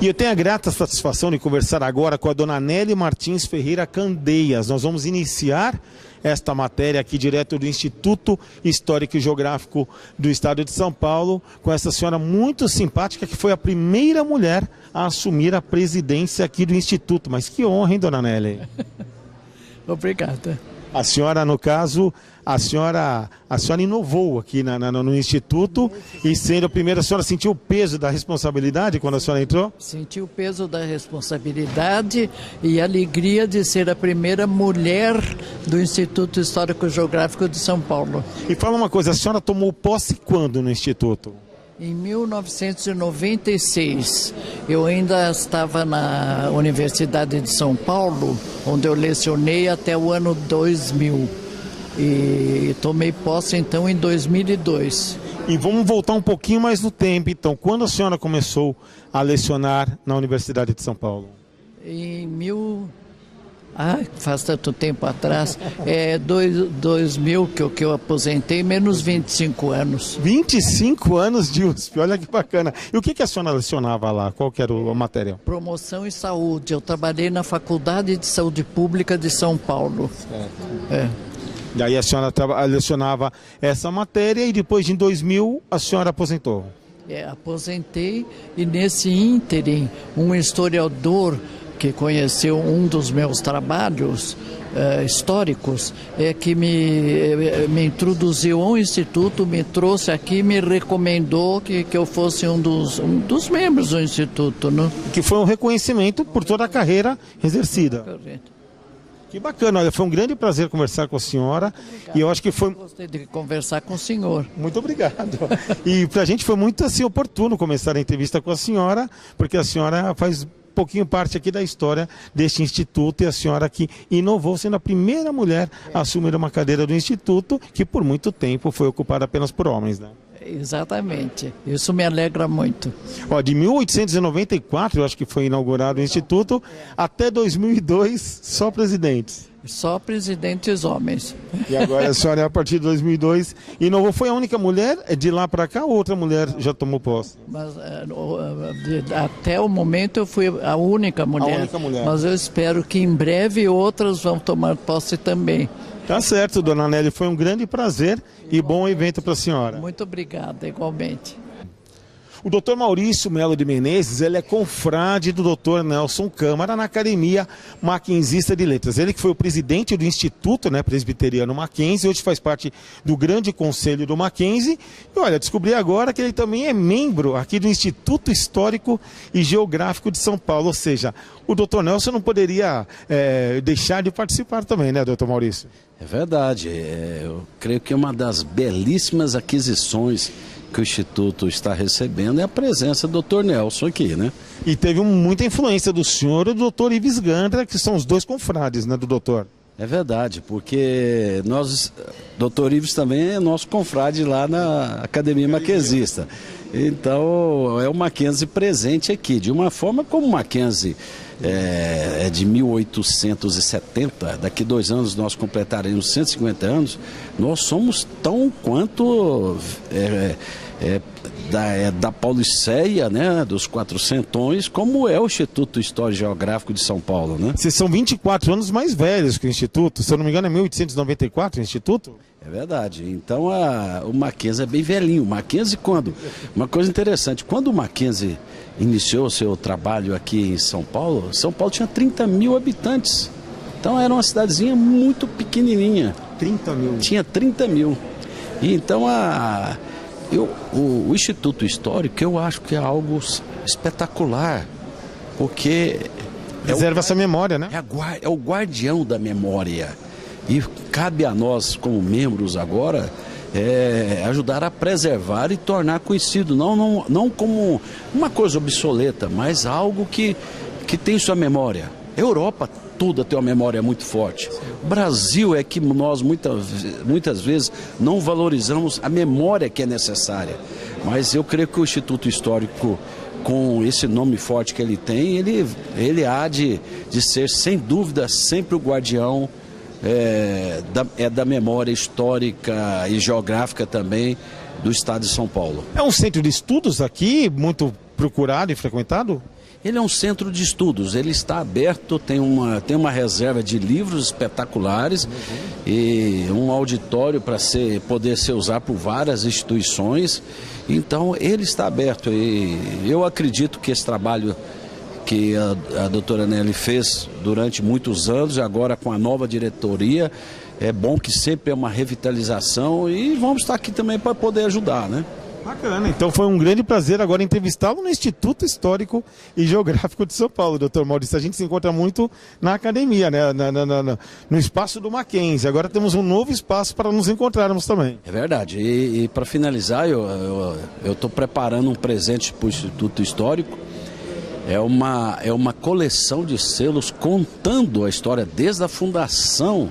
E eu tenho a grata satisfação de conversar agora com a dona Nelly Martins Ferreira Candeias. Nós vamos iniciar esta matéria aqui direto do Instituto Histórico e Geográfico do Estado de São Paulo, com essa senhora muito simpática, que foi a primeira mulher a assumir a presidência aqui do Instituto. Mas que honra, hein, dona Nelly? Obrigada. A senhora, no caso, a senhora inovou aqui no Instituto, e sendo a primeira, a senhora sentiu o peso da responsabilidade quando a senhora entrou? Senti o peso da responsabilidade e a alegria de ser a primeira mulher do Instituto Histórico e Geográfico de São Paulo. E fala uma coisa, a senhora tomou posse quando no Instituto? Em 1996, eu ainda estava na Universidade de São Paulo, onde eu lecionei até o ano 2000. E tomei posse então em 2002. E vamos voltar um pouquinho mais no tempo, então. Quando a senhora começou a lecionar na Universidade de São Paulo? Faz tanto tempo atrás, 2000 que eu aposentei, menos 25 anos. 25 anos de USP, olha que bacana. E o que a senhora lecionava lá? Qual que era a matéria? Promoção e saúde. Eu trabalhei na Faculdade de Saúde Pública de São Paulo. Certo. E aí a senhora lecionava essa matéria e depois de 2000 a senhora aposentou? Aposentei e nesse ínterim um historiador que conheceu um dos meus trabalhos históricos, que me introduziu ao Instituto, me trouxe aqui e me recomendou que eu fosse um dos membros do Instituto. Né? Que foi um reconhecimento por toda a carreira exercida. Correto. Que bacana, olha, foi um grande prazer conversar com a senhora. Obrigado. E eu acho que foi... Gostei de conversar com o senhor. Muito obrigado. E pra gente foi muito assim oportuno começar a entrevista com a senhora, porque a senhora faz pouquinho parte aqui da história deste Instituto, e a senhora que inovou, sendo a primeira mulher a assumir uma cadeira do Instituto, que por muito tempo foi ocupada apenas por homens, né? Exatamente, isso me alegra muito. De 1894, eu acho que foi inaugurado o Instituto, até 2002, só presidentes. Só presidentes homens. E agora a senhora, a partir de 2002, inovou. Foi a única mulher de lá para cá, ou outra mulher já tomou posse? Mas até o momento eu fui a única mulher. A única mulher. Mas eu espero que em breve outras vão tomar posse também. Tá certo, dona Nelly, foi um grande prazer e bom evento para a senhora. Muito obrigada, igualmente. O doutor Maurício Melo de Menezes, ele é confrade do doutor Nelson Câmara na Academia Mackenzista de Letras. Ele que foi o presidente do Instituto Presbiteriano Mackenzie, hoje faz parte do grande conselho do Mackenzie. E olha, descobri agora que ele também é membro aqui do Instituto Histórico e Geográfico de São Paulo. Ou seja, o doutor Nelson não poderia deixar de participar também, né, doutor Maurício? É verdade. Eu creio que uma das belíssimas aquisições que o Instituto está recebendo é a presença do Dr. Nelson aqui, né? E teve muita influência do senhor e do Dr. Ives Gandra, que são os dois confrades, né, do doutor? É verdade, porque Dr. Ives também é nosso confrade lá na Academia Mackenzista. Então, é o Mackenzie presente aqui, de uma forma como o Mackenzie é de 1870, daqui 2 anos nós completaremos 150 anos, nós somos tão quanto da Pauliceia, né, dos Quatrocentões, como é o Instituto Histórico e Geográfico de São Paulo, né? Vocês são 24 anos mais velhos que o Instituto, se eu não me engano é 1894 o Instituto? É verdade, então o Mackenzie é bem velhinho. O Mackenzie uma coisa interessante, quando o Mackenzie iniciou o seu trabalho aqui em São Paulo tinha 30 mil habitantes, então era uma cidadezinha muito pequenininha. 30 mil? Tinha 30 mil, e então o Instituto Histórico eu acho que é algo espetacular, porque preserva essa memória, né? É o guardião da memória, e cabe a nós como membros agora ajudar a preservar e tornar conhecido, não como uma coisa obsoleta, mas algo que tem sua memória. Europa toda tem uma memória muito forte. O Brasil é que nós muitas vezes não valorizamos a memória que é necessária. Mas eu creio que o Instituto Histórico, com esse nome forte que ele tem, ele há de ser, sem dúvida, sempre o guardião da memória histórica e geográfica também do estado de São Paulo. É um centro de estudos aqui, muito procurado e frequentado? Ele é um centro de estudos, ele está aberto, tem uma reserva de livros espetaculares e um auditório para poder ser usado por várias instituições. Então ele está aberto e eu acredito que esse trabalho que a doutora Nelly fez durante muitos anos, agora com a nova diretoria, é bom que sempre é uma revitalização e vamos estar aqui também para poder ajudar, né? Bacana, então foi um grande prazer agora entrevistá-lo no Instituto Histórico e Geográfico de São Paulo, doutor Maurício. A gente se encontra muito na academia, né? No espaço do Mackenzie. Agora temos um novo espaço para nos encontrarmos também. É verdade, e para finalizar, eu estou preparando um presente para o Instituto Histórico. É uma coleção de selos contando a história desde a fundação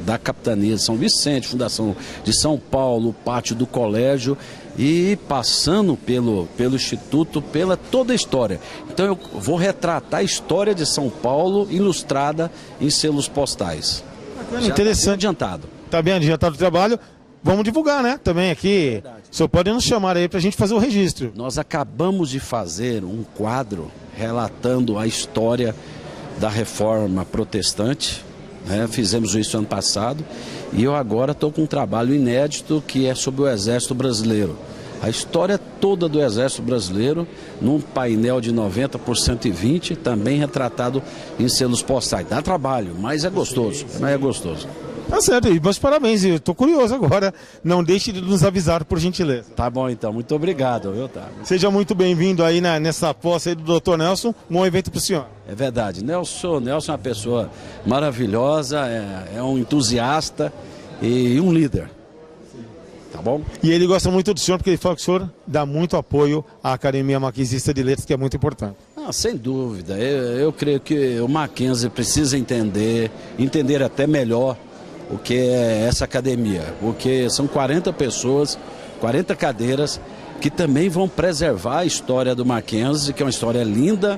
da Capitania de São Vicente, fundação de São Paulo, o pátio do colégio e passando pelo Instituto, pela toda a história. Então eu vou retratar a história de São Paulo ilustrada em selos postais. Bacana, interessante. Tá bem adiantado. Está bem adiantado o trabalho. Vamos divulgar, né? Também aqui. O senhor pode nos chamar aí para a gente fazer o registro. Nós acabamos de fazer um quadro relatando a história da Reforma Protestante. Fizemos isso ano passado e eu agora estou com um trabalho inédito que é sobre o Exército Brasileiro. A história toda do Exército Brasileiro num painel de 90 por 120, também retratado em selos postais. Dá trabalho, mas é gostoso. Tá certo, e meus parabéns, eu estou curioso agora. Não deixe de nos avisar, por gentileza. Tá bom então, muito obrigado, viu, tá? Seja muito bem-vindo aí nessa posse aí do Dr. Nelson, um bom evento para o senhor. É verdade, Nelson é uma pessoa maravilhosa, é um entusiasta e um líder. Tá bom? E ele gosta muito do senhor porque ele fala que o senhor dá muito apoio à Academia Mackenzista de Letras, que é muito importante. Sem dúvida, eu creio que o Mackenzie precisa entender até melhor o que é essa academia, porque são 40 pessoas, 40 cadeiras que também vão preservar a história do Mackenzie, que é uma história linda,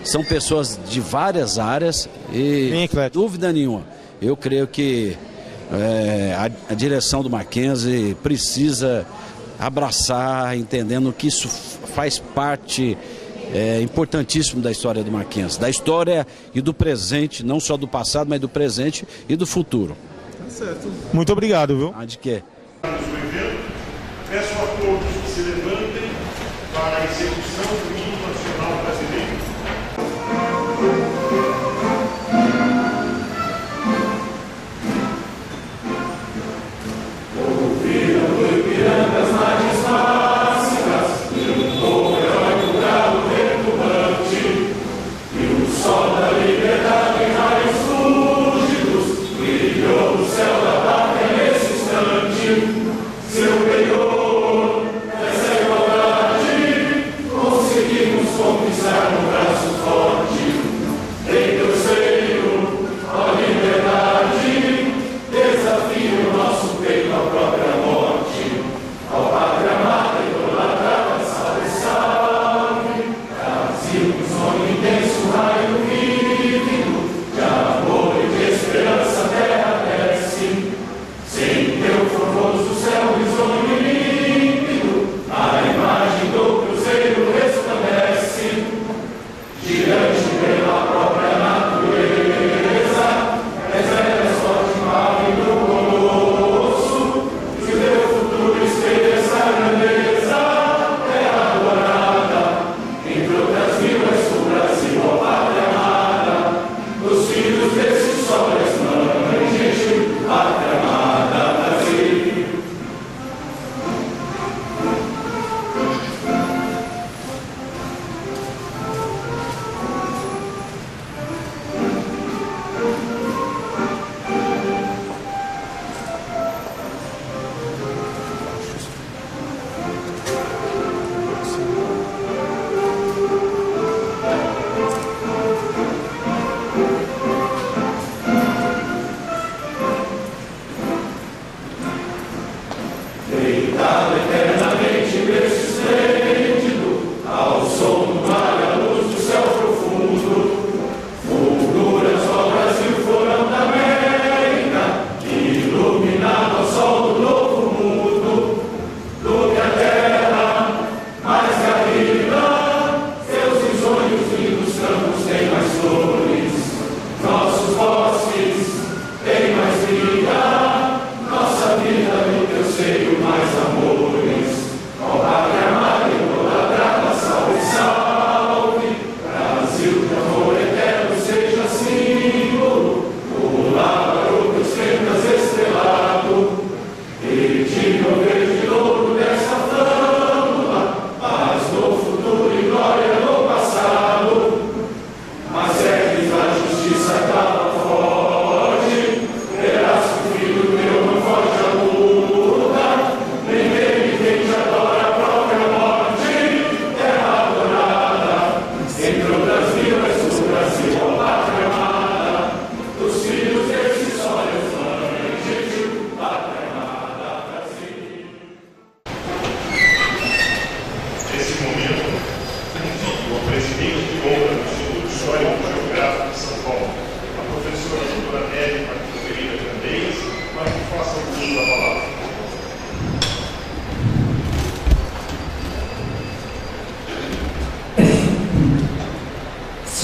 são pessoas de várias áreas e, sem dúvida nenhuma, eu creio que a direção do Mackenzie precisa abraçar, entendendo que isso faz parte importantíssimo da história do Mackenzie, da história e do presente, não só do passado, mas do presente e do futuro. Certo. Muito obrigado, viu? De quê? Peço a todos que se levantem para a execução do hino nacional brasileiro.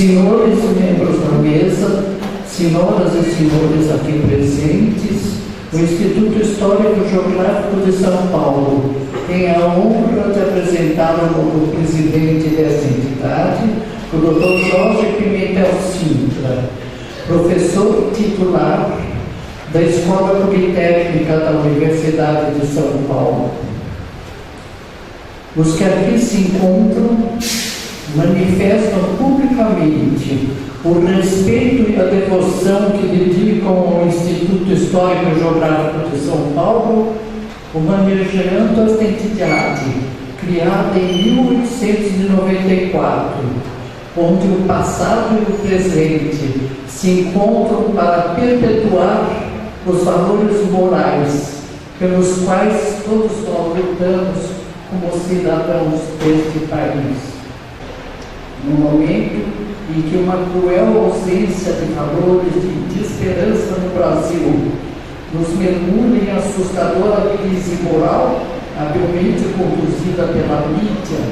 senhores membros da mesa, senhoras e senhores aqui presentes, o Instituto Histórico e Geográfico de São Paulo tem a honra de apresentar o novo presidente desta entidade, o Dr. Jorge Pimentel Sintra, professor titular da Escola Politécnica da Universidade de São Paulo. Os que aqui se encontram manifestam publicamente o respeito e a devoção que dedicam ao Instituto Histórico e Geográfico de São Paulo, homenageando esta entidade, criada em 1894, onde o passado e o presente se encontram para perpetuar os valores morais pelos quais todos nós lutamos como cidadãos deste país. No momento em que uma cruel ausência de valores de esperança no Brasil nos mergulha em assustadora crise moral, habilmente conduzida pela mídia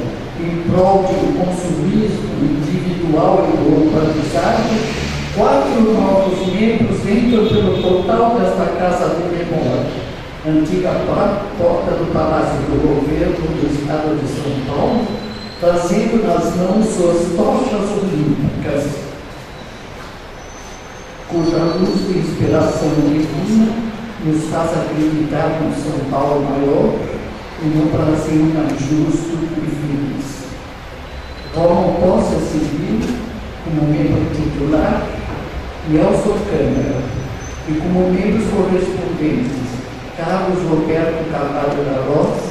em prol de um consumismo individual e globalizado, 4 novos membros entram pelo portal desta Casa de Memória, antiga porta do Palácio do Governo do Estado de São Paulo, trazendo nas mãos suas tochas olímpicas, cuja luz de inspiração divina nos faz acreditar no São Paulo maior e no Brasil mais justo e feliz. Tomam posse civil como membro titular Nelson Câmara e como membros correspondentes Carlos Roberto Carvalho da Roça,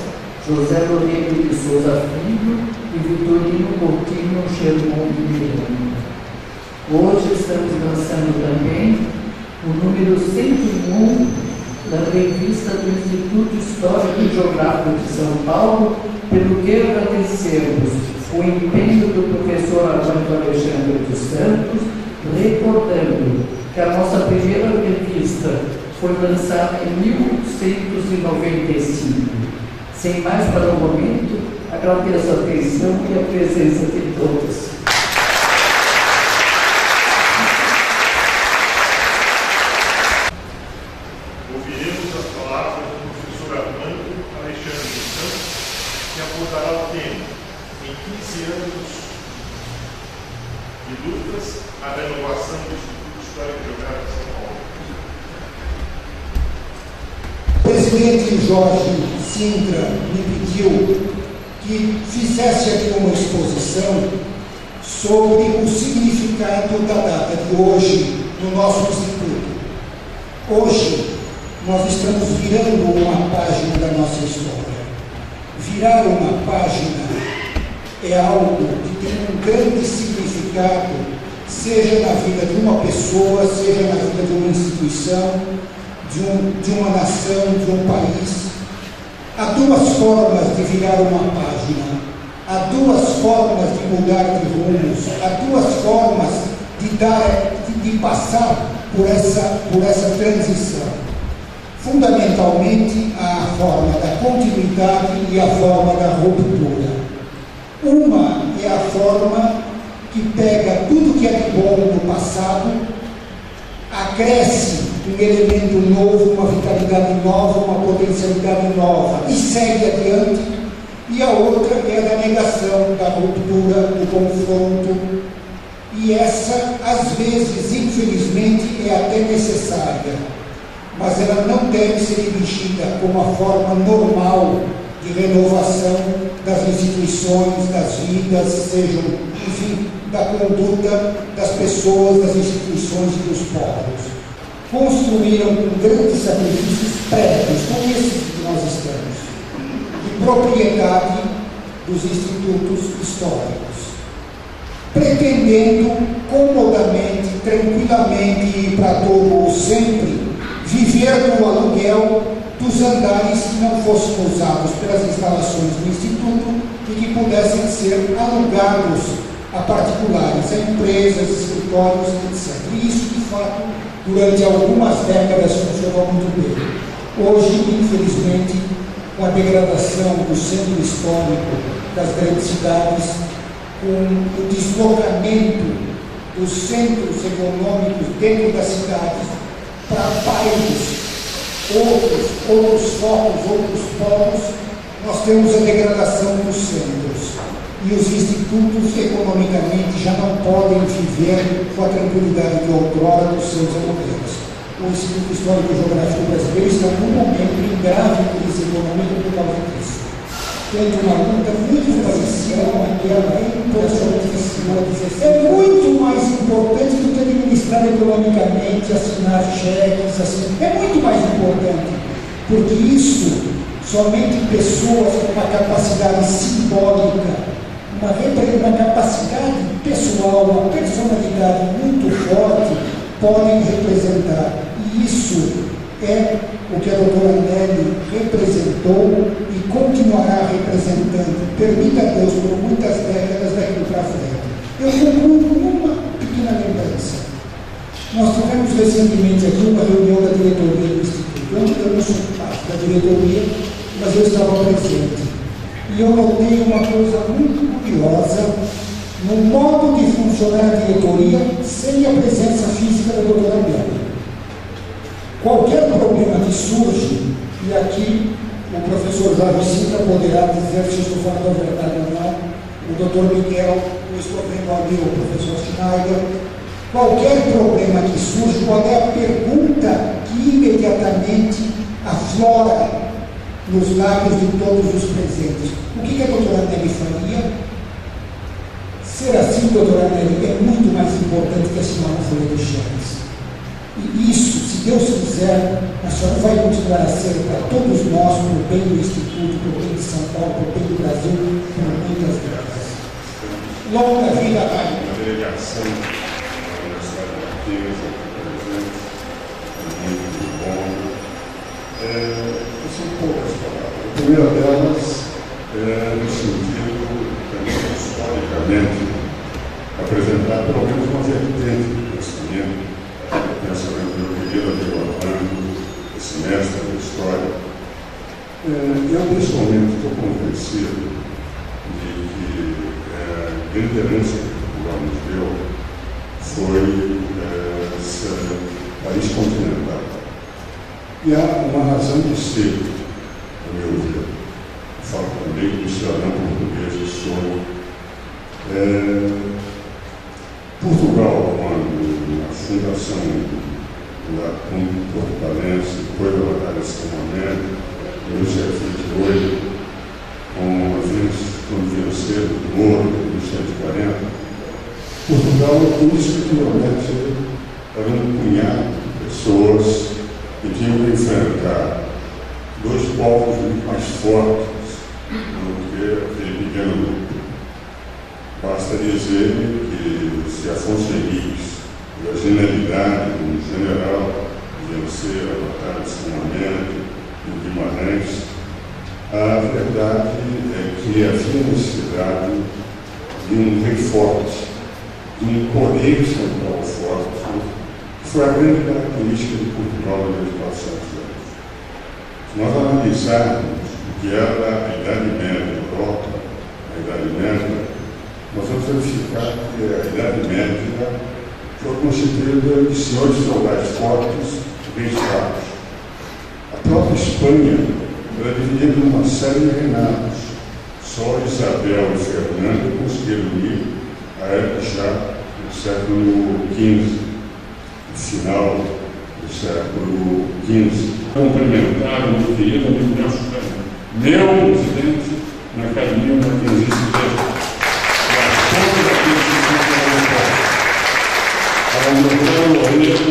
José Loureiro de Souza Filho e Vitorino Coutinho Sherman de Miranda. Hoje estamos lançando também o número 101 da revista do Instituto Histórico e Geográfico de São Paulo, pelo que agradecemos o empenho do professor Armando Alexandre dos Santos, recordando que a nossa primeira revista foi lançada em 1895. Sem mais para o momento, agradeço a atenção e a presença de todos. Ouviremos as palavras do professor Armando Alexandre dos Santos, que abordará o tema em 15 anos de lutas, a renovação do Instituto Histórico e Geográfico de São Paulo. O presidente Jorge Sintra me pediu que fizesse aqui uma exposição sobre o significado da data de hoje no nosso instituto. Hoje, nós estamos virando uma página da nossa história. Virar uma página é algo que tem um grande significado, seja na vida de uma pessoa, seja na vida de uma instituição, de uma nação, de um país. Há 2 formas de virar uma página, há 2 formas de mudar de rumos, há 2 formas de passar por essa transição. Fundamentalmente, há a forma da continuidade e a forma da ruptura. Uma é a forma que pega tudo que é de bom do passado, acresce um elemento novo, uma vitalidade nova, uma potencialidade nova e segue adiante. E a outra é a da negação, da ruptura, do confronto. E essa, às vezes, infelizmente, é até necessária, mas ela não deve ser erigida como a forma normal de renovação das instituições, das vidas, sejam, enfim, da conduta das pessoas, das instituições e dos povos. Construíram com grandes sacrifícios prédios, como esses que nós estamos, de propriedade dos institutos históricos, pretendendo comodamente, tranquilamente e para todo sempre viver no aluguel dos andares que não fossem usados pelas instalações do Instituto e que pudessem ser alugados a particulares, a empresas, escritórios, etc. E isso, de fato, durante algumas décadas funcionou muito bem. Hoje, infelizmente, com a degradação do centro histórico das grandes cidades, com o deslocamento os centros econômicos dentro das cidades para bairros, outros focos, outros polos, nós temos a degradação dos centros. E os institutos, economicamente, já não podem viver com a tranquilidade de outrora dos seus alunos. O Instituto Histórico e Geográfico Brasileiro está, num momento, em grave crise econômica por causa disso. Tem uma luta muito parecida com aquela importantíssima. É muito mais importante do que administrar economicamente, assinar cheques, é muito mais importante, porque isso, somente pessoas com uma capacidade simbólica, uma capacidade pessoal, uma personalidade muito forte, podem representar. E isso é o que a doutora Nelly representou e continuará representando, permita a Deus, por muitas décadas daqui para frente. Eu concluo com uma pequena lembrança. Nós tivemos recentemente aqui uma reunião da diretoria do Instituto. Eu não sou parte da diretoria, mas eu estava presente. E eu notei uma coisa muito curiosa no modo de funcionar a diretoria sem a presença física da doutora Nelly. Qualquer problema que surge, e aqui o professor Jorge Sintra poderá dizer se estou falando a verdade ou não, o doutor Miguel, eu estou vendo ali o professor Schneider, qualquer problema que surge, qual é a pergunta que imediatamente aflora nos lábios de todos os presentes? O que a doutora Nelly faria? Ser assim, doutora Nelly, é muito mais importante que assinar uma folha de cheques. E isso, se Deus quiser, a senhora vai continuar a ser para todos nós, para o bem do Instituto, para o bem de São Paulo, para o bem do Brasil, por muitas décadas. Longa vida, Raio. A delegação da Universidade de Marquês, presente, muito bom. São poucas palavras. A primeira delas é no sentido, também historicamente, apresentar pelo menos uma vertente do pensamento. Pensamento do meu querido amigo Armando, esse mestre da história. Eu, pessoalmente, estou convencido de que a grande herança que Portugal nos deu foi esse país continental. E há uma razão de ser, a meu ver. Eu falo também do cidadão português que sou. Portugal, quando a fundação da Portugalense, depois da Batalha de São Manuel, em 1828, quando venceram o Moro, em 1840, Portugal, indiscutivelmente, era um punhado de pessoas que tinham que enfrentar dois povos muito mais fortes do que aquele pequeno grupo. Basta dizer que se Afonso Henriques, da genialidade de um general, vencer a Batalha de São Manuel, em Guimarães, a verdade é que havia necessidade de um rei forte, de um poder central forte, que foi a grande característica de Portugal durante 400 anos. Se nós analisarmos o que era a Idade Média da Europa, a Idade Média, nós vamos verificar que a Idade Média foi constituída de senhores feudais fortes e bem fracos. A própria Espanha era dividida em uma série de reinados. Só Isabel e Fernando conseguiram unir a época já do século XV, no final do século XV. Cumprimentar o meu querido amigo Nelson Câmara, meu presidente na Academia Marquesista. Ao doutor Loureiro,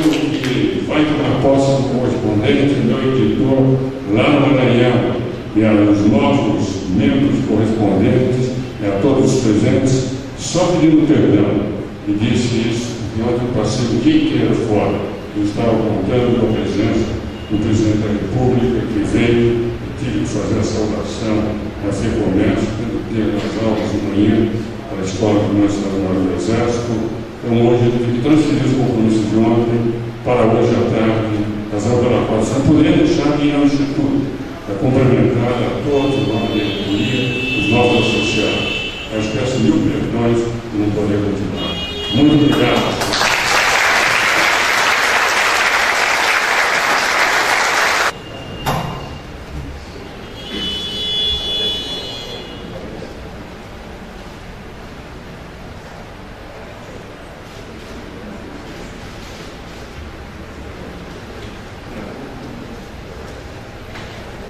que vai tomar posse do correspondente, meu editor, lá no Maranhão, e aos novos membros correspondentes, e a todos os presentes, só pedindo perdão. E disse isso, porque ontem eu passei o dia inteiro fora. Eu estava contando com a presença do presidente da República, que veio, eu tive que fazer a saudação na FEComércio, tendo que ter as aulas de manhã para a Escola de Administração do Exército. Então, hoje, eu tive que transferir os compromissos de ontem para hoje à tarde, razão pela qual só poderia deixar de ir ao Instituto, para complementar a todos os nossos diretoria, os nossos associados. Mas peço mil perdões por não poder continuar. Muito obrigado.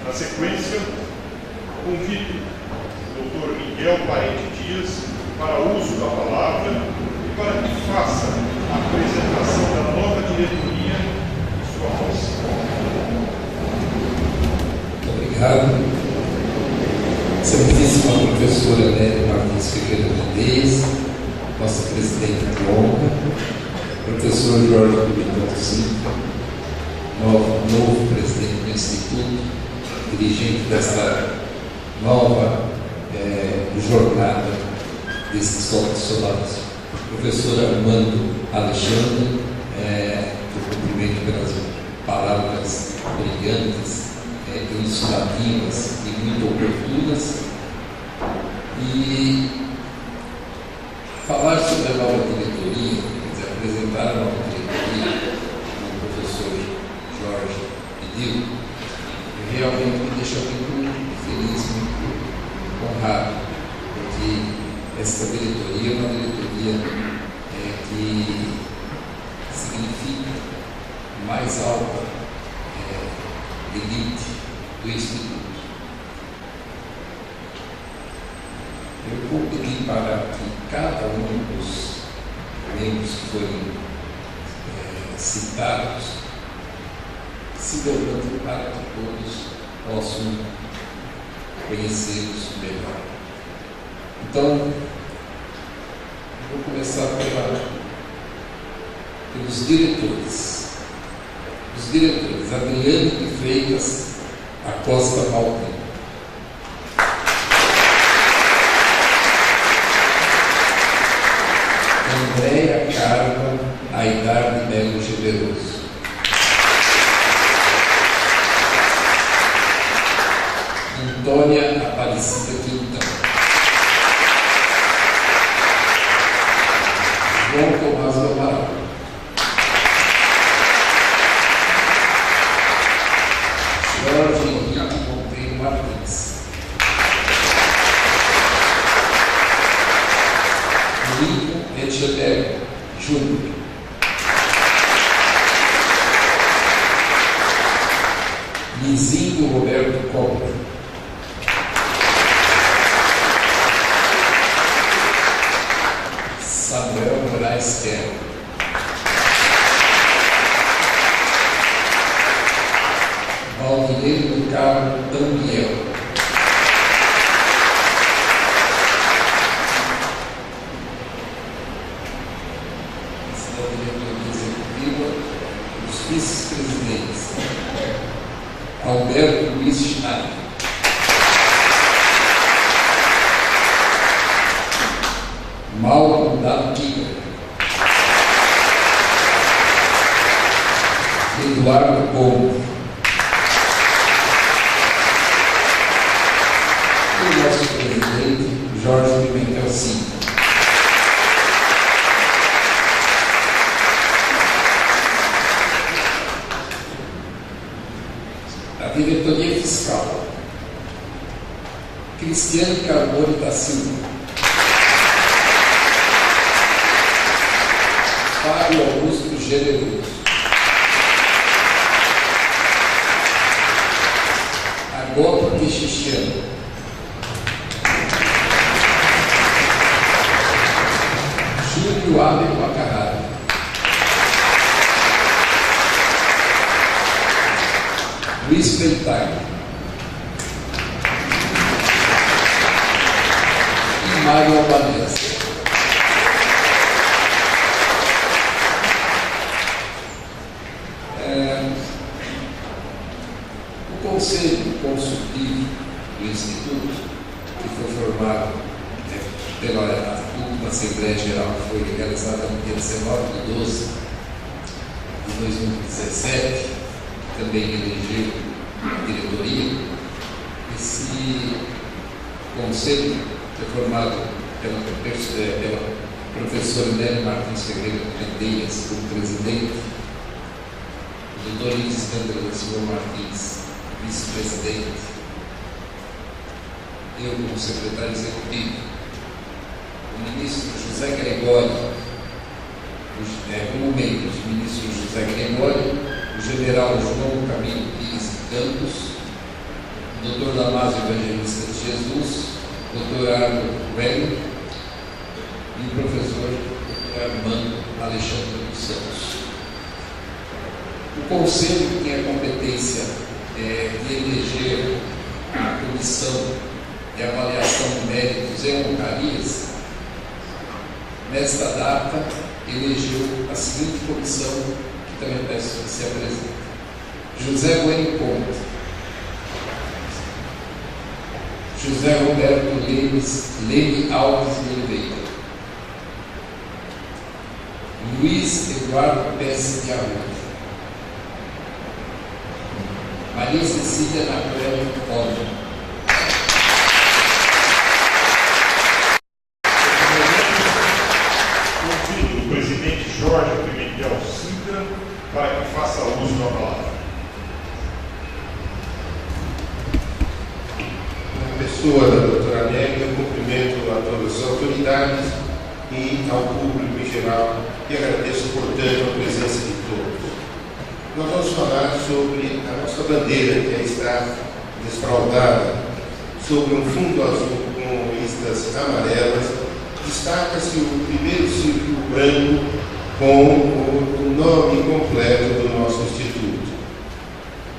Na sequência, convido o Dr. Miguel Parente Dias para o uso da palavra e para que faça a apresentação da nova diretoria em sua voz. Muito obrigado. Excelentíssima professora Nélia Martins Figueiredo Mendes, nossa presidente de honra, professor Jorge Pimentel Sintra, novo presidente do Instituto, dirigente desta nova jornada desses profissionais. Professor Armando Alexandre, eu cumprimento pelas palavras brilhantes, elucidativas e muito oportunas. E falar sobre a nova diretoria, quer dizer, apresentar a nova diretoria, como o professor Jorge pediu, realmente me deixa muito feliz, muito honrado, porque essa diretoria é uma diretoria que significa mais alta elite do Instituto. Eu vou pedir para que cada um dos membros que forem citados se levante para que todos possam conhecê-los melhor. Então, vou começar pelos diretores. Os diretores: Adriane de Freitas Acosta Maltino, Andréia Carla Aidar de Melo Generoso, Antônia Aparecida Quintão, João Tomás do Amaral, Jorge Henrique Monteiro Martins, Lincoln Echeverri Júnior, Lizinho Roberto Cobra, Samuel Moraes Terra, Valdineiro do Carmo Tambiel, da diretoria executiva, os vice-presidentes: Alberto Luiz Schneider, Mauro da Pica, Eduardo Pombo, e o nosso presidente Jorge Pimentel Sintra. A diretoria fiscal: Cristiane Carbone da Silva, Fábio Augusto Generoso, Agota Pichichiano, Júlio Abel Macarrado, Luiz Peitaio e Mário Albanese. O Conselho Consultivo do Instituto, que foi formado pela última Assembleia Geral, que foi realizada no dia 19 de 12 de 2017, que também elegeu a diretoria. Esse conselho foi formado pela professor Nélio Martins Ferreira Candeias como presidente, o doutor Lisandro da Silva Martins, vice-presidente, eu como secretário executivo, o ministro José Gregório, como membros, o ministro José Gregório, o general João Camilo Pires Campos, o doutor Damásio Evangelista de Jesus, o doutor Arthur Velho e o professor Armando Alexandre dos Santos. O Conselho que tem a competência de eleger a comissão de avaliação de méritos e honrarias, nesta data, elegeu a seguinte comissão, que também peço que se apresente: José Bueno Ponte, José Roberto Leme Alves de Oliveira, Luiz Eduardo Pesce de Arruda, Maria Cecília Naquel Oliveira. Jorge Pimentel Sintra, para que faça uso da palavra. Na pessoa da doutora Nélia, eu cumprimento a todas as autoridades e ao público em geral e agradeço, portanto, a presença de todos. Nós vamos falar sobre a nossa bandeira, que aí está desfraldada, sobre um fundo azul com listas amarelas. Destaca-se o primeiro círculo branco com o nome completo do nosso instituto.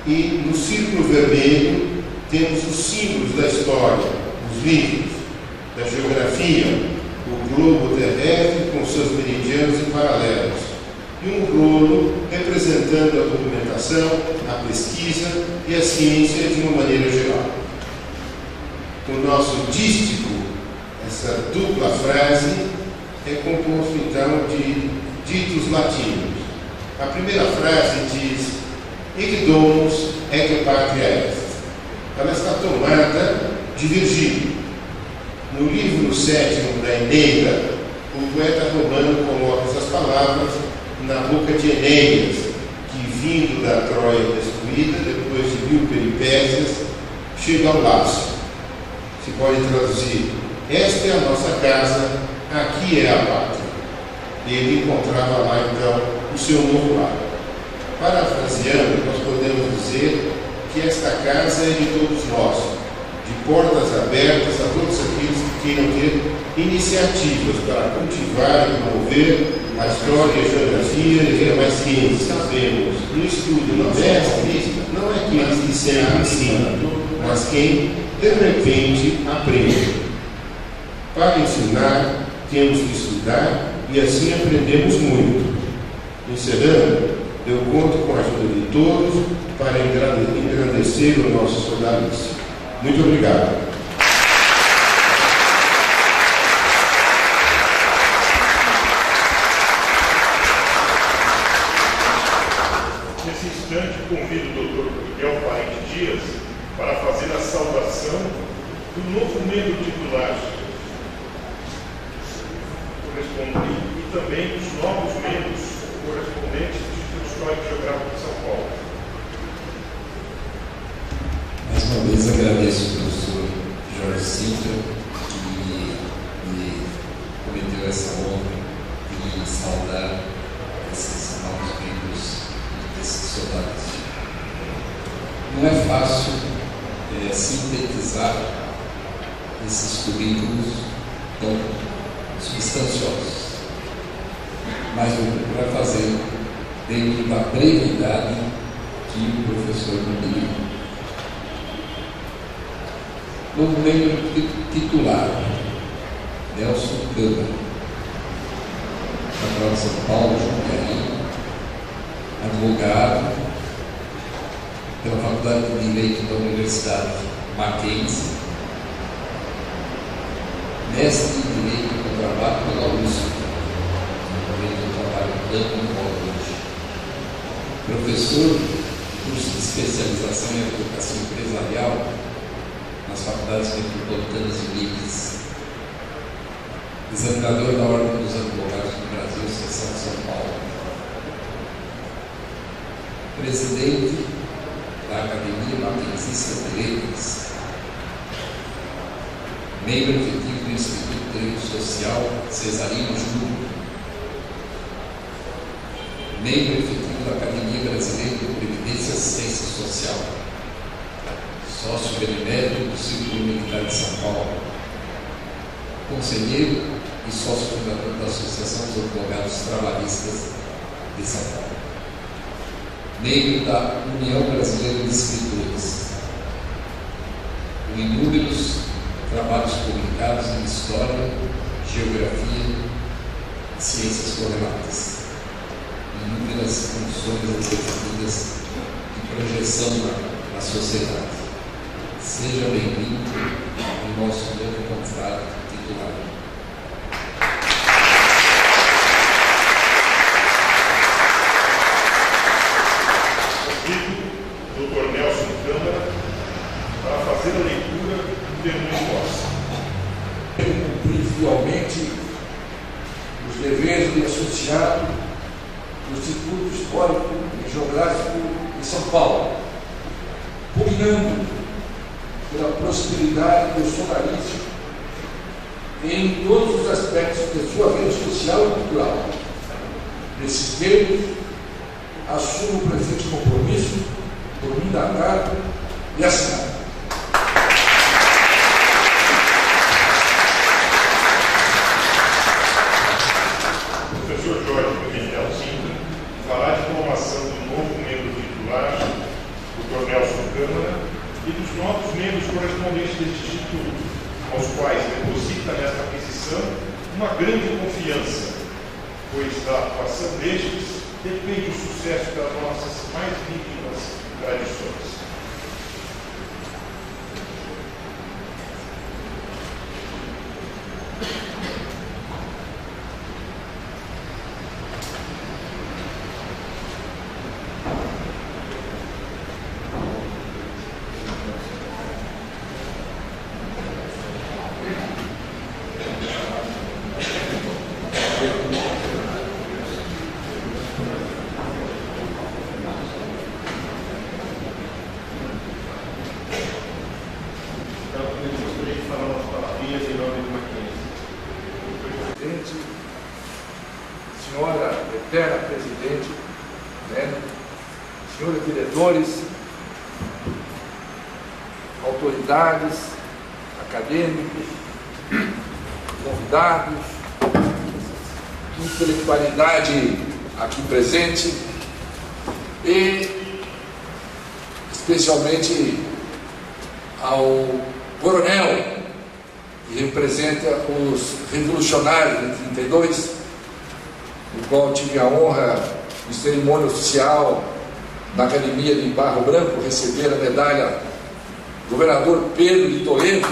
E no círculo vermelho temos os símbolos da história, os livros, da geografia, o globo terrestre com seus meridianos e paralelos, e um rolo representando a documentação, a pesquisa e a ciência de uma maneira geral. O nosso dístico, essa dupla frase, é composto então de ditos latinos. A primeira frase diz: Ec domus, ec patria est. Ela está tomada de Virgílio. No livro 7º da Eneida, o poeta romano coloca essas palavras na boca de Enéas, que, vindo da Troia destruída, depois de 1000 peripécias, chega ao Lácio. Se pode traduzir: esta é a nossa casa, aqui é a pátria. Ele encontrava lá, então, o seu novo lar. Parafraseando, nós podemos dizer que esta casa é de todos nós, de portas abertas a todos aqueles que queiram ter iniciativas para cultivar e promover a história, a geografia e a mais ciência. Sabemos, no estudo, no mestre, não é aqueles que sempre ensinam, mas quem, de repente, aprende. Para ensinar, temos que estudar, e assim aprendemos muito. Encerrando, eu conto com a ajuda de todos para engrandecer o nosso sodalice. Muito obrigado. Nesse instante, convido o Dr. Miguel Parente Dias para fazer a saudação do novo membro titular e também dos novos membros correspondentes do Instituto Histórico e Geográfico de São Paulo. Mais uma vez agradeço ao professor Jorge Sintra, que me cometeu essa honra de saudar esses novos membros desses soldados. Não é fácil sintetizar esses currículos tão substanciosos, mas vou procurar fazer dentro da brevidade que o professor me deu. Novo membro titular, Nelson Câmara, natural de São Paulo, Jundiaí, advogado pela Faculdade de Direito da Universidade Mackenzie, mestre em Direito do Trabalho pela USP, Direito do Trabalho tanto no hoje, professor do curso de especialização em Educação Empresarial nas Faculdades Metropolitanas de Leeds, examinador da Ordem dos Advogados do Brasil, Seção de São Paulo, presidente da Academia Maquinzista de Letras, membro efetivo do Instituto de Direito Social Cesarino Júnior, membro efetivo da Academia Brasileira de Previdência e Assistência Social, sócio benemérito do Círculo Militar de São Paulo, conselheiro e sócio fundador da Associação dos Advogados Trabalhistas de São Paulo, membro da União Brasileira de Escritores, com inúmeros trabalhos publicados em História, Geografia e Ciências Correlatas, inúmeras funções exercidas de projeção na sociedade. Seja bem-vindo ao nosso novo contrato titular. Convido o Dr. Nelson Câmara para fazer a leitura do termo de posse. Cumprir fielmente os deveres de associado do Instituto Histórico e Geográfico de São Paulo, pugnando pela prosperidade do jornalismo em todos os aspectos de sua vida social e cultural. Nesses termos, assumo o presente compromisso por mim datado e assinado. Professor Jorge Pimentel Sintra fará a diplomação do novo membro titular, Dr. Nelson Câmara, e dos novos membros correspondentes deste Instituto, aos quais deposita nesta aquisição uma grande confiança, pois da atuação destes depende o sucesso das nossas mais íntimas tradições. Senhora eterna presidente, senhores diretores, autoridades, acadêmicos, convidados, intelectualidade aqui presente e especialmente ao coronel que representa os revolucionários de 32, no qual tive a honra de cerimônia oficial na Academia de Barro Branco receber a medalha governador Pedro de Toledo.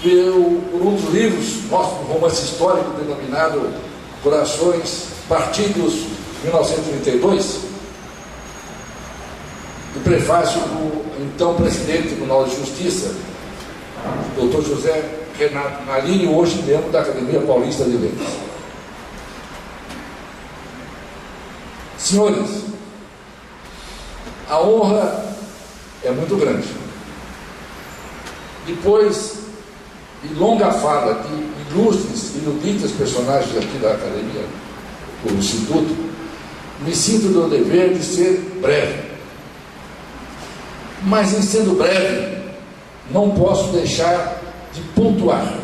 Por um dos livros, nosso romance histórico denominado Corações Partidos 1932, o prefácio do então presidente do Tribunal de Justiça, Dr. José Renato Nalini, hoje membro da Academia Paulista de Letras. Senhores, a honra é muito grande. Depois de longa fala de ilustres e eruditas personagens aqui da Academia, do Instituto, me sinto no dever de ser breve. Mas, em sendo breve, não posso deixar de pontuar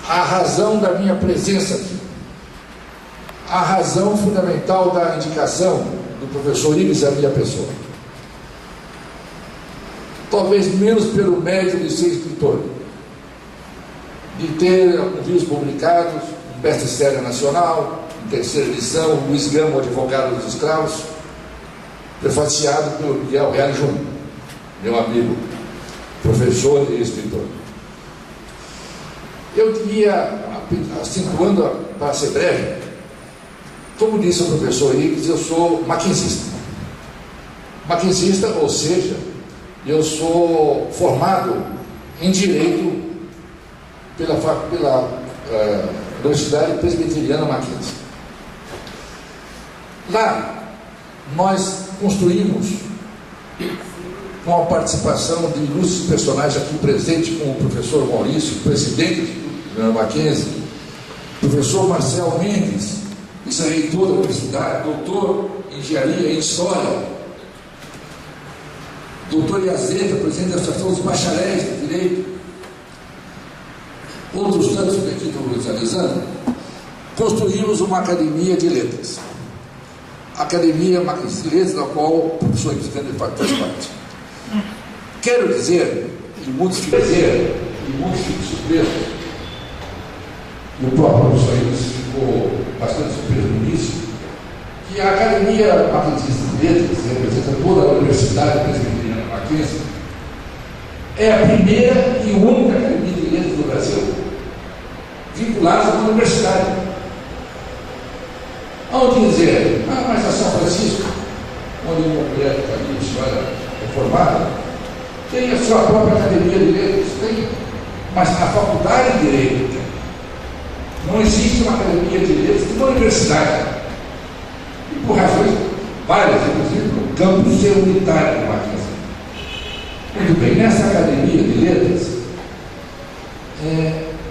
a razão da minha presença aqui, a razão fundamental da indicação do professor Ives à minha pessoa. Talvez menos pelo mérito de ser escritor, de ter alguns livros publicados, um best-seller nacional, em terceira edição, Luiz Gama, Advogado dos Escravos, prefaciado pelo Miguel Reale Júnior, meu amigo, professor e escritor. Eu diria, acentuando para ser breve, como disse o professor Ives, eu sou maquinzista. Maquinzista, ou seja, Eu sou formado em Direito pela Universidade Presbiteriana Mackenzie. Lá, nós construímos, com a participação de ilustres personagens aqui presentes, como o professor Maurício, presidente da Mackenzie, professor Marcel Mendes, vice-reitor da universidade, doutor em engenharia e história, doutor Iazeta, presidente da Associação dos Bacharéis de Direito, outros tantos que aqui estão visualizando, construímos uma academia de letras. Academia Mackenzie de Letras, da qual o professor Vicente faz parte. Quero dizer, e muitos ficam surpresos, e o próprio professor ficou bastante surpreso no início, que a Academia Mackenzie de Letras, que representa toda a Universidade Presbiteriana Mackenzie, é a primeira e única Academia de Letras do Brasil vinculada a uma universidade. Ao dizer, mas a São Francisco, onde uma mulher que está ali, história é formada, tem a sua própria Academia de Letras, tem, mas a Faculdade de Direito tem. Não existe uma Academia de Letras de uma universidade. E por razões várias, inclusive no campus ser unitário do Mackenzie. Muito bem, nessa Academia de Letras,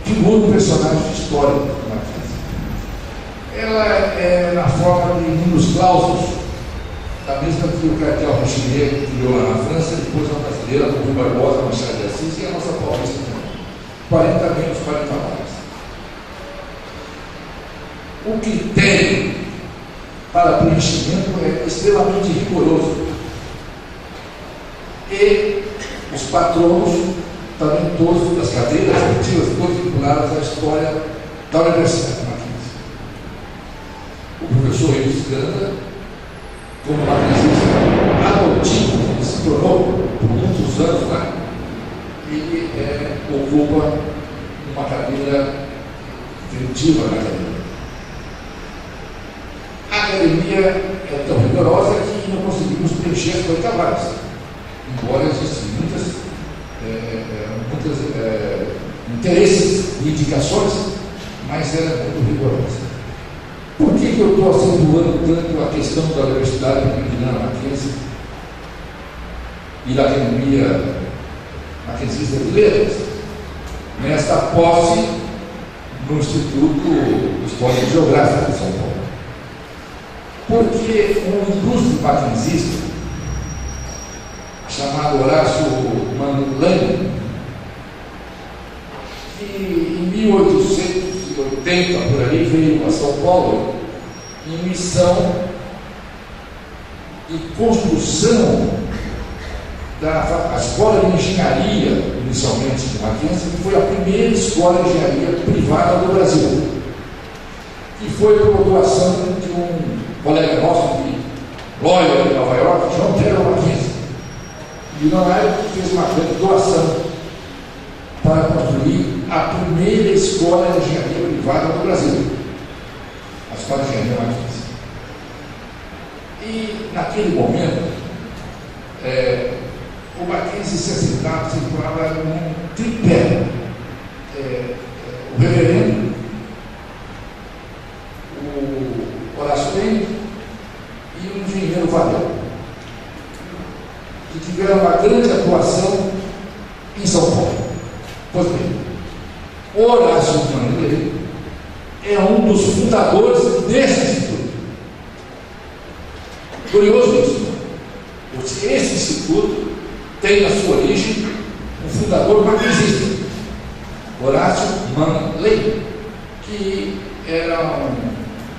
figura um personagem histórico do Mackenzie. Ela é na forma de mundos clausos, da mesma que o cartel Richelieu criou lá na França, depois a brasileira, do Rui Barbosa, Machado de Assis, e a nossa paulista também. 40 menos, 40 mais. O critério para preenchimento é extremamente rigoroso. E os patronos, também todos das cadeiras efetivas, todos vinculados à história da Universidade. O professor Ives Ganda, como maquinista adotivo, ele se tornou por muitos anos lá, ele ocupa uma cadeira definitiva na academia. A academia é tão rigorosa que não conseguimos preencher as 40 vagas, embora existam muitos interesses e indicações, mas ela é muito rigorosa. Por que eu estou acentuando tanto a questão da Universidade Presbiteriana Mackenzie e da Academia Mackenzie de Letras nesta posse no Instituto Histórico e Geográfico de São Paulo? Porque um ilustre mackenzista chamado Horácio Manlani, que em 1880 por ali veio a São Paulo em missão de construção da escola de engenharia, inicialmente de Mackenzie, que foi a primeira escola de engenharia privada do Brasil, que foi por doação de um colega nosso de Loyola, de Nova York, John Taylor Mackenzie. E na época fez uma grande doação para construir a primeira escola de engenharia privada do Brasil, a Escola de Engenharia Mackenzie. E naquele momento, o Mackenzie se situava num tripé. O reverendo, o Horácio Mendes e o engenheiro Vadel, que tiveram uma grande atuação em São Paulo. Pois bem, Horácio Manlani é um dos fundadores desse instituto. Curioso isso, porque esse instituto tem na sua origem um fundador mackenzista, Horácio Manlani, que era um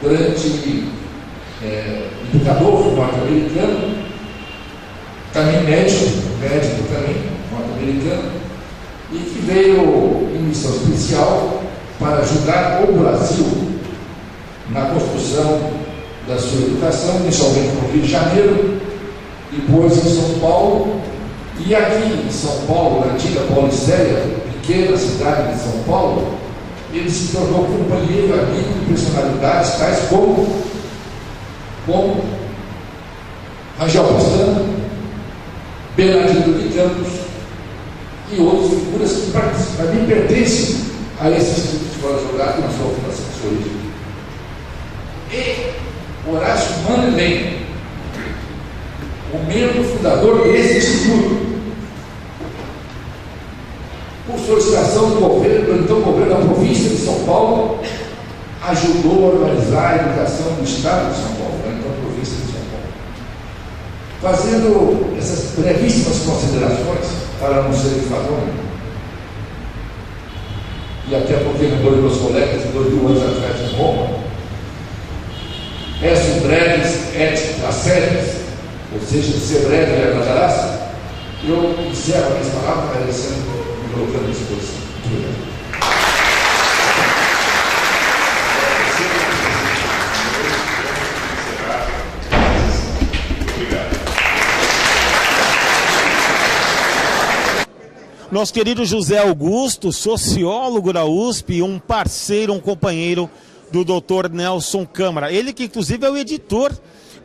grande educador norte-americano, também médico também, norte-americano, e que veio em missão especial para ajudar o Brasil na construção da sua educação, inicialmente no Rio de Janeiro, depois em São Paulo, e aqui em São Paulo, na antiga Paulistéia, pequena cidade de São Paulo, ele se tornou companheiro, amigo de personalidades tais como Rangel Pestana, Bernardino Campos e outras figuras que para mim pertencem a esse Instituto de Escola Geográfica na sua fundação de sua origem. E Horácio Manley, o membro fundador desse instituto, por solicitação do governo, então governo da província de São Paulo, ajudou a organizar a educação do Estado de São Paulo, então província de São Paulo. Fazendo essas brevíssimas considerações, para não ser enfadonho, e até porque lembrou de meus colegas de 2000 anos atrás em Roma, peço breves et asceres, ou seja, ser breve e agradarás, eu encerro minhas palavras agradecendo e me colocando à disposição. Muito obrigado. Nosso querido José Augusto, sociólogo da USP, um parceiro, um companheiro do Dr. Nelson Câmara. Ele que inclusive é o editor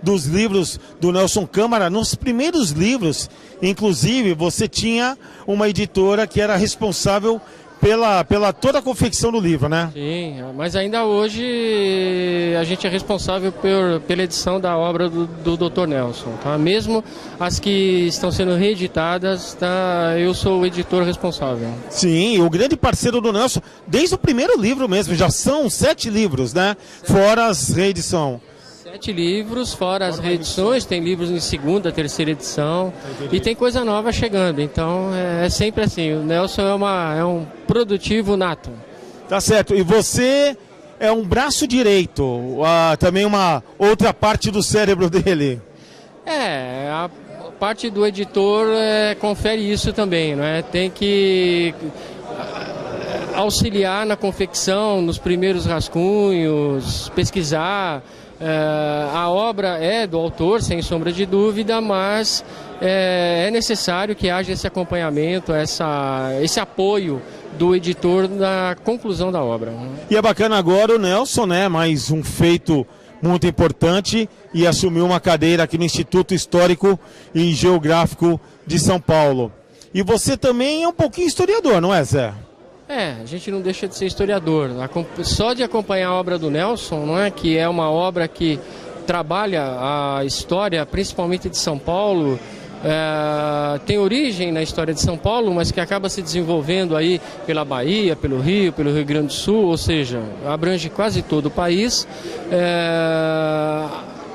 dos livros do Nelson Câmara. Nos primeiros livros, inclusive, você tinha uma editora que era responsável pela toda a confecção do livro, né? Sim, mas ainda hoje a gente é responsável pela edição da obra do Dr. Nelson, tá? Mesmo as que estão sendo reeditadas, tá? Eu sou o editor responsável. Sim, o grande parceiro do Nelson, desde o primeiro livro mesmo, já são 7 livros, né? Fora as reedições. 7 livros, fora as reedições, tem livros em segunda, terceira edição, e tem coisa nova chegando, então é sempre assim, o Nelson é um produtivo nato. Tá certo, e você é um braço direito, também uma outra parte do cérebro dele. A parte do editor confere isso também, não é? Tem que auxiliar na confecção, nos primeiros rascunhos, pesquisar. A obra é do autor, sem sombra de dúvida, mas é necessário que haja esse acompanhamento, esse apoio do editor na conclusão da obra. E é bacana agora o Nelson, né? Mais um feito muito importante, e assumiu uma cadeira aqui no Instituto Histórico e Geográfico de São Paulo. E você também é um pouquinho historiador, não é, Zé? A gente não deixa de ser historiador. Só de acompanhar a obra do Nelson, não é, que é uma obra que trabalha a história, principalmente de São Paulo, tem origem na história de São Paulo, mas que acaba se desenvolvendo aí pela Bahia, pelo Rio Grande do Sul, ou seja, abrange quase todo o país.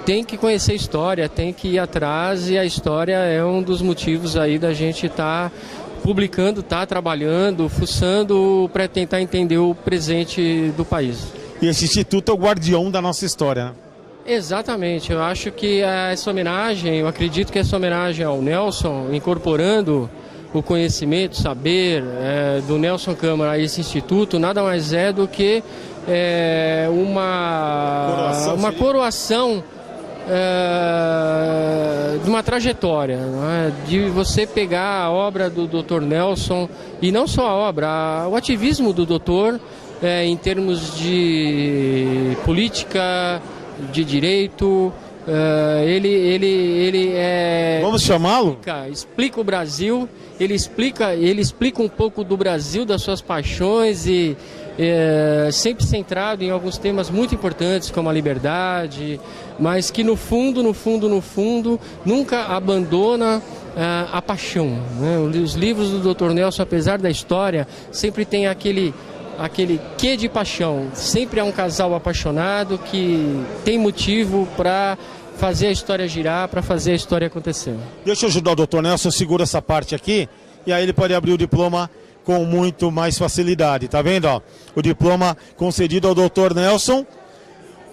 Tem que conhecer a história, tem que ir atrás, e a história é um dos motivos aí da gente estar publicando, trabalhando, fuçando para tentar entender o presente do país. E esse instituto é o guardião da nossa história, né? Exatamente, eu acho que eu acredito que essa homenagem ao Nelson, incorporando o conhecimento, o saber do Nelson Câmara a esse instituto, nada mais é do que uma coroação de uma trajetória, não é? De você pegar a obra do Dr. Nelson, e não só a obra, o ativismo do doutor em termos de política, de direito, ele vamos chamá-lo? Explica o Brasil, ele explica um pouco do Brasil, das suas paixões, e sempre centrado em alguns temas muito importantes, como a liberdade, mas que no fundo, nunca abandona a paixão, né? Os livros do Dr. Nelson, apesar da história, sempre tem aquele quê de paixão. Sempre é um casal apaixonado que tem motivo para fazer a história girar, para fazer a história acontecer. Deixa eu ajudar o Dr. Nelson, segura essa parte aqui, e aí ele pode abrir o diploma com muito mais facilidade, tá vendo? Ó, o diploma concedido ao Dr. Nelson,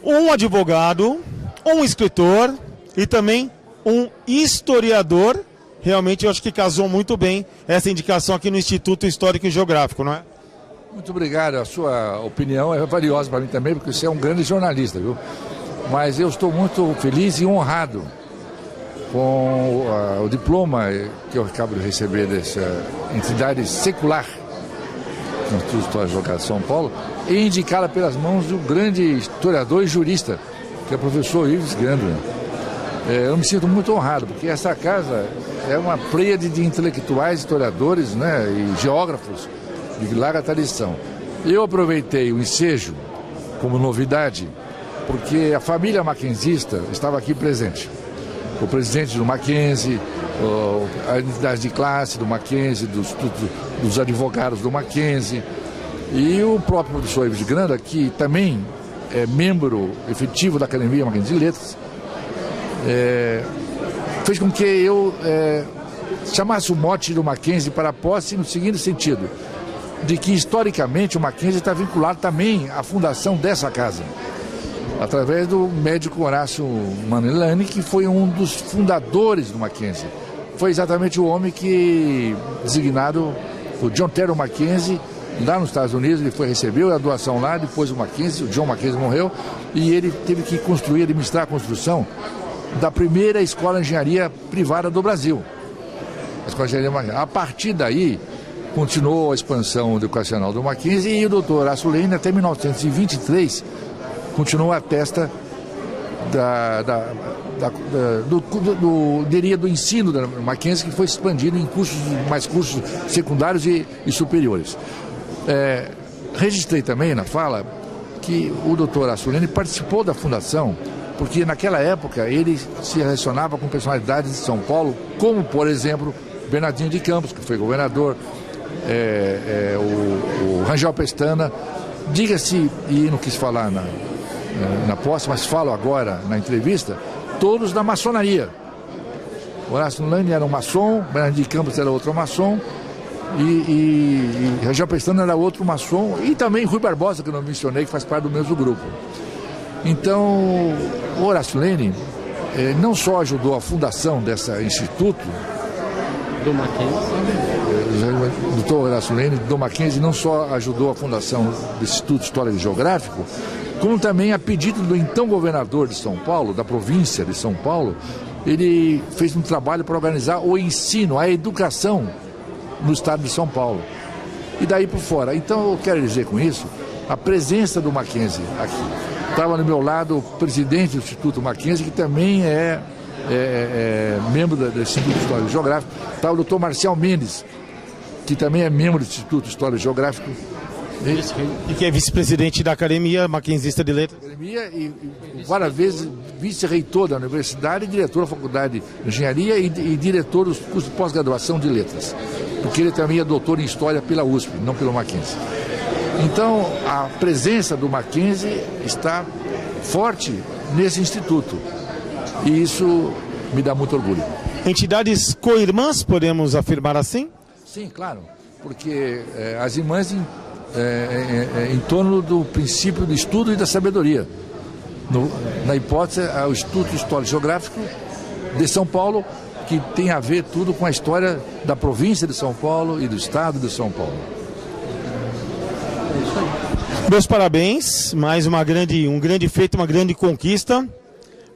um advogado, um escritor e também um historiador. Realmente eu acho que casou muito bem essa indicação aqui no Instituto Histórico e Geográfico, não é? Muito obrigado, a sua opinião é valiosa para mim também, porque você é um grande jornalista, viu? Mas eu estou muito feliz e honrado com o diploma que eu acabo de receber dessa entidade secular, no Instituto Histórico e Geográfico de São Paulo, e indicada pelas mãos do grande historiador e jurista, que é o professor Ives Grandler. Eu me sinto muito honrado, porque essa casa é uma pleiade de intelectuais, historiadores, né, e geógrafos de larga tradição. Eu aproveitei o ensejo como novidade, porque a família mackenzista estava aqui presente. O presidente do Mackenzie, a entidade de classe do Mackenzie, dos advogados do Mackenzie, e o próprio professor Ives de Granda, que também é membro efetivo da Academia Mackenzie de Letras, fez com que eu chamasse o mote do Mackenzie para a posse no seguinte sentido, de que historicamente o Mackenzie está vinculado também à fundação dessa casa, através do médico Horácio Manlilani, que foi um dos fundadores do Mackenzie. Foi exatamente o homem que, designado o John Terrell Mackenzie, lá nos Estados Unidos, ele recebeu a doação lá, depois o John Mackenzie morreu, e ele teve que administrar a construção da primeira escola de engenharia privada do Brasil. A escola de engenharia Mackenzie. A partir daí, continuou a expansão educacional do Mackenzie, e o doutor Horácio Lane, até 1923, continuou a testa do ensino da Mackenzie, que foi expandido em mais cursos secundários e superiores. Registrei também na fala que o doutor Horácio Lane participou da fundação, porque naquela época ele se relacionava com personalidades de São Paulo, como, por exemplo, Bernardino de Campos, que foi governador, o Rangel Pestana. Diga-se, e não quis falar na posse, mas falo agora na entrevista, todos da maçonaria. Horácio Lane era um maçom, Bernardino de Campos era outro maçom, e Rangel Pestana era outro maçom, e também Rui Barbosa, que eu não mencionei, que faz parte do mesmo grupo. Então, o Horácio Lane não só ajudou a fundação desse instituto do Mackenzie, o doutor Horácio Lane do Mackenzie não só ajudou a fundação do Instituto Histórico e Geográfico, como também, a pedido do então governador de São Paulo, da província de São Paulo, ele fez um trabalho para organizar o ensino, a educação no estado de São Paulo. E daí por fora. Então eu quero dizer com isso, a presença do Mackenzie aqui. Estava no meu lado o presidente do Instituto Mackenzie, que também é membro do Instituto Histórico e Geográfico. Está o doutor Marcial Mendes, que também é membro do Instituto Histórico e Geográfico. E que é vice-presidente da Academia Mackenzista de Letras. Academia e várias vezes vice-reitor da universidade, diretor da Faculdade de Engenharia e diretor dos cursos de pós-graduação de Letras. Porque ele também é doutor em História pela USP, não pelo Mackenzie. Então, a presença do Mackenzie está forte nesse instituto. E isso me dá muito orgulho. Entidades co-irmãs, podemos afirmar assim? Sim, claro. Porque as irmãs em torno do princípio do estudo e da sabedoria. Na hipótese, o Instituto Histórico e Geográfico de São Paulo, que tem a ver tudo com a história da província de São Paulo e do estado de São Paulo. Meus parabéns, mais um grande feito, uma grande conquista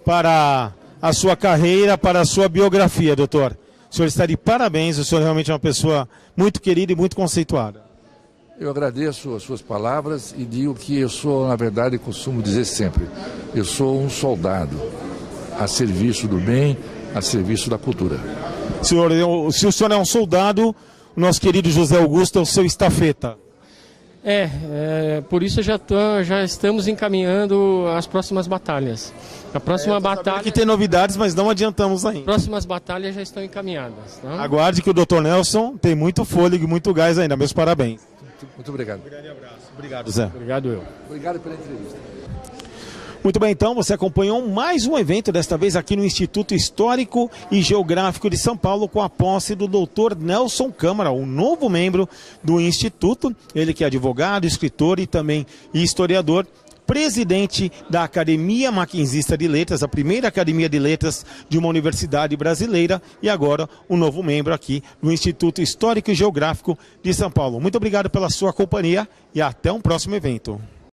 para a sua carreira, para a sua biografia, doutor. O senhor está de parabéns, o senhor realmente é uma pessoa muito querida e muito conceituada. Eu agradeço as suas palavras e digo que eu sou, na verdade, costumo dizer sempre, eu sou um soldado a serviço do bem, a serviço da cultura. Se o senhor é um soldado, o nosso querido José Augusto é o seu estafeta. Por isso já estamos encaminhando as próximas batalhas. A próxima batalha... que tem novidades, mas não adiantamos ainda. Próximas batalhas já estão encaminhadas. Tá? Aguarde que o Dr. Nelson tem muito fôlego e muito gás ainda. Meus parabéns. Muito obrigado. Um grande abraço. Obrigado, Zé. Obrigado, eu. Obrigado pela entrevista. Muito bem, então, você acompanhou mais um evento, desta vez aqui no Instituto Histórico e Geográfico de São Paulo, com a posse do Dr. Nelson Câmara, o novo membro do Instituto, ele que é advogado, escritor e também historiador, presidente da Academia Mackenzista de Letras, a primeira academia de letras de uma universidade brasileira, e agora um novo membro aqui no Instituto Histórico e Geográfico de São Paulo. Muito obrigado pela sua companhia e até um próximo evento.